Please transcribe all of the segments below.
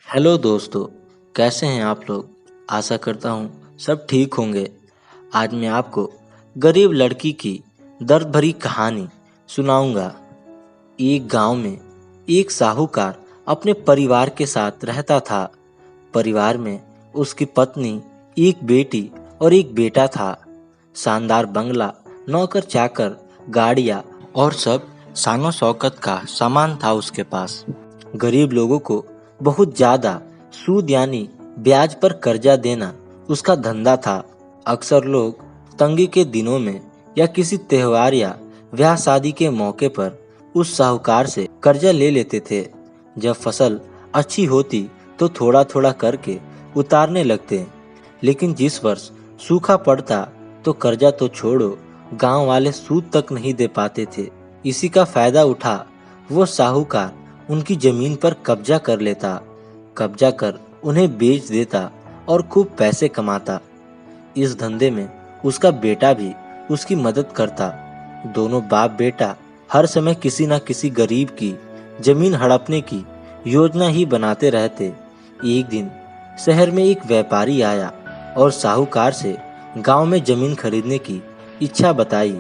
Hello दोस्तों। कैसे हैं आप लोग। आशा करता हूँ सब ठीक होंगे। आज मैं आपको गरीब लड़की की दर्द भरी कहानी सुनाऊंगा। एक गांव में एक साहूकार अपने परिवार के साथ रहता था। परिवार में उसकी पत्नी, एक बेटी और एक बेटा था। शानदार बंगला, नौकर चाकर, गाड़ियाँ और सब शानो शौकत का सामान था उसके पास। गरीब लोगों को बहुत ज्यादा सूद यानी ब्याज पर कर्जा देना उसका धंधा था। अक्सर लोग तंगी के दिनों में या किसी त्योहार या ब्याह शादी के मौके पर उस साहूकार से कर्जा ले लेते थे। जब फसल अच्छी होती तो थोड़ा थोड़ा करके उतारने लगते, लेकिन जिस वर्ष सूखा पड़ता तो कर्जा तो छोड़ो, गांव वाले सूद तक नहीं दे पाते थे। इसी का फायदा उठा वो साहूकार उनकी जमीन पर कब्जा कर लेता। कब्जा कर उन्हें बेच देता और खूब पैसे कमाता। इस धंधे में उसका बेटा भी उसकी मदद करता। दोनों बाप बेटा हर समय किसी न किसी गरीब की जमीन हड़पने की योजना ही बनाते रहते। एक दिन शहर में एक व्यापारी आया और साहूकार से गांव में जमीन खरीदने की इच्छा बताई।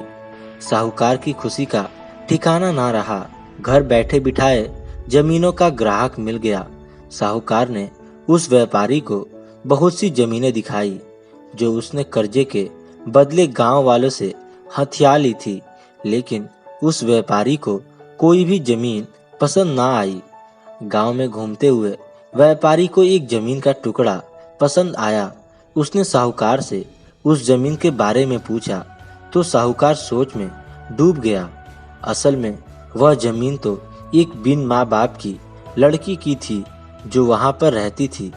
साहूकार की खुशी का ठिकाना ना रहा। घर बैठे बिठाए जमीनों का ग्राहक मिल गया। साहूकार ने उस व्यापारी को बहुत सी जमीनें दिखाई जो उसने कर्जे के बदले गांव वालों से हथिया ली थी, लेकिन उस व्यापारी को कोई भी जमीन पसंद ना आई। गांव में घूमते हुए व्यापारी को एक जमीन का टुकड़ा पसंद आया। उसने साहूकार से उस जमीन के बारे में पूछा तो साहूकार सोच में डूब गया। असल में वह जमीन तो एक बिन माँ बाप की लड़की की थी जो वहां पर रहती थी।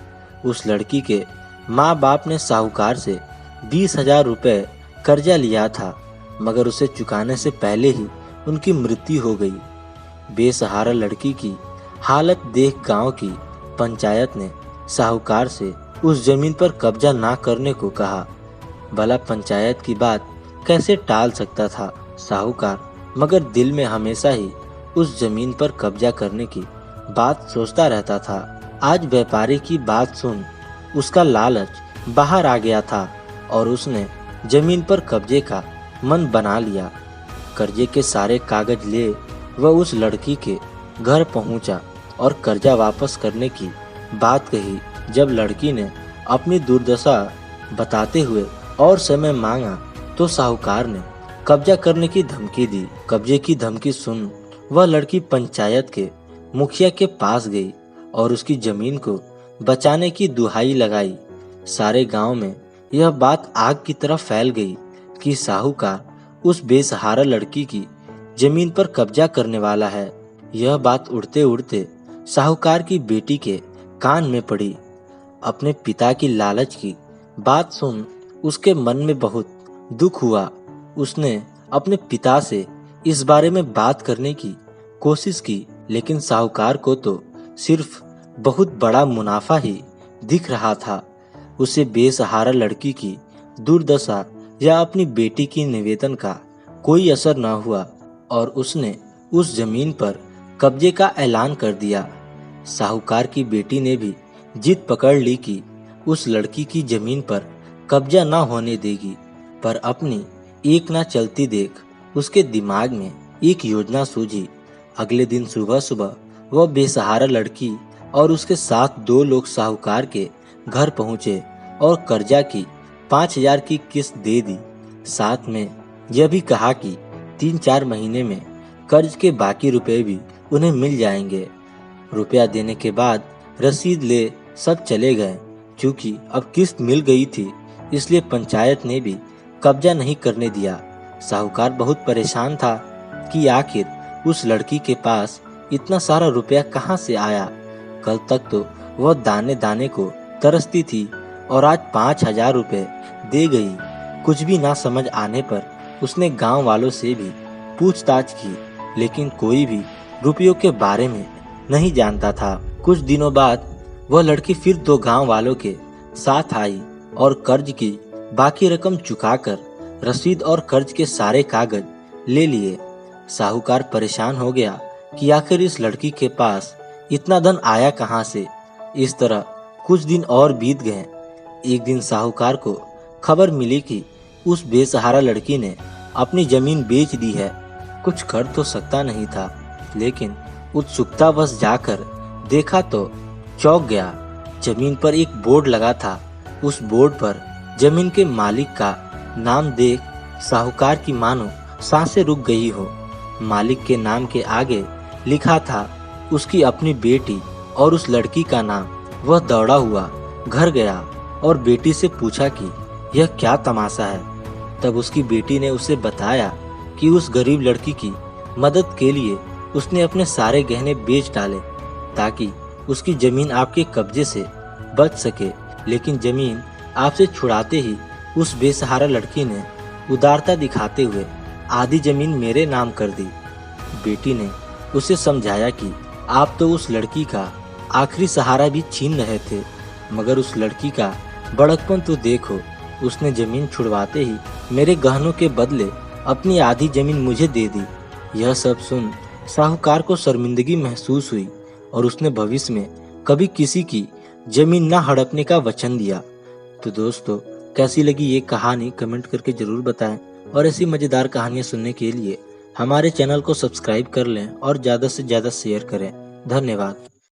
उस लड़की के माँ बाप ने साहूकार से 20,000 रुपए कर्जा लिया था, मगर उसे चुकाने से पहले ही उनकी मृत्यु हो गई। बेसहारा लड़की की हालत देख गांव की पंचायत ने साहूकार से उस जमीन पर कब्जा ना करने को कहा। भला पंचायत की बात कैसे टाल सकता था साहूकार, मगर दिल में हमेशा ही उस जमीन पर कब्जा करने की बात सोचता रहता था। आज व्यापारी की बात सुन उसका लालच बाहर आ गया था और उसने जमीन पर कब्जे का मन बना लिया। कर्जे के सारे कागज ले वह उस लड़की के घर पहुंचा और कर्जा वापस करने की बात कही। जब लड़की ने अपनी दुर्दशा बताते हुए और समय मांगा तो साहूकार ने कब्जा करने की धमकी दी। कब्जे की धमकी सुन वह लड़की पंचायत के मुखिया के पास गई और उसकी जमीन को बचाने की दुहाई लगाई। सारे गांव में यह बात आग की तरह फैल गई कि साहूकार उस बेसहारा लड़की की जमीन पर कब्जा करने वाला है। यह बात उड़ते उड़ते साहूकार की बेटी के कान में पड़ी। अपने पिता की लालच की बात सुन उसके मन में बहुत दुख हुआ। उसने अपने पिता से इस बारे में बात करने की कोशिश की, लेकिन साहूकार को तो सिर्फ बहुत बड़ा मुनाफा ही दिख रहा था। उसे बेसहारा लड़की की दुर्दशा या अपनी बेटी की निवेदन का कोई असर न हुआ और उसने उस जमीन पर कब्जे का ऐलान कर दिया। साहूकार की बेटी ने भी जिद पकड़ ली कि उस लड़की की जमीन पर कब्जा न होने देगी, पर अपनी एक ना चलती देख उसके दिमाग में एक योजना सूझी। अगले दिन सुबह सुबह वह बेसहारा लड़की और उसके साथ 2 लोग साहूकार के घर पहुंचे और कर्जा की 5,000 की किस्त दे दी। साथ में यह भी कहा कि 3-4 महीने में कर्ज के बाकी रुपए भी उन्हें मिल जाएंगे। रुपया देने के बाद रसीद ले सब चले गए। क्योंकि अब किस्त मिल गई थी, इसलिए पंचायत ने भी कब्जा नहीं करने दिया। साहूकार बहुत परेशान था कि आखिर उस लड़की के पास इतना सारा रुपया कहाँ से आया। कल तक तो वह दाने दाने को तरसती थी और आज 5,000 रुपए दे गई। कुछ भी ना समझ आने पर उसने गांव वालों से भी पूछताछ की, लेकिन कोई भी रुपयों के बारे में नहीं जानता था। कुछ दिनों बाद वह लड़की फिर 2 गांव वालों के साथ आई और कर्ज की बाकी रकम चुकाकर रसीद और कर्ज के सारे कागज ले लिए। साहूकार परेशान हो गया कि आखिर इस लड़की के पास इतना धन आया कहां से। इस तरह कुछ दिन और बीत गए। एक दिन साहूकार को खबर मिली कि उस बेसहारा लड़की ने अपनी जमीन बेच दी है। कुछ कर तो सकता नहीं था, लेकिन उत्सुकतावश जाकर देखा तो चौंक गया। जमीन पर एक बोर्ड लगा था। उस बोर्ड पर जमीन के मालिक का नाम देख साहूकार की मानो सांसें रुक गई हो। मालिक के नाम के आगे लिखा था उसकी अपनी बेटी और उस लड़की का नाम। वह दौड़ा हुआ घर गया और बेटी से पूछा कि यह क्या तमाशा है। तब उसकी बेटी ने उसे बताया कि उस गरीब लड़की की मदद के लिए उसने अपने सारे गहने बेच डाले ताकि उसकी जमीन आपके कब्जे से बच सके। लेकिन जमीन आपसे छुड़ाते ही उस बेसहारा लड़की ने उदारता दिखाते हुए आधी जमीन मेरे नाम कर दी। बेटी ने उसे समझाया कि आप तो उस लड़की का आखिरी सहारा भी छीन रहे थे, मगर उस लड़की का बड़कपन तो देखो। उसने जमीन छुड़वाते ही मेरे गहनों के बदले अपनी आधी जमीन मुझे दे दी। यह सब सुन साहूकार को शर्मिंदगी महसूस हुई और उसने भविष्य में कभी किसी की जमीन न हड़पने का वचन दिया। तो दोस्तों, कैसी लगी ये कहानी कमेंट करके जरूर बताएं और ऐसी मजेदार कहानियां सुनने के लिए हमारे चैनल को सब्सक्राइब कर लें और ज़्यादा से ज़्यादा शेयर करें। धन्यवाद।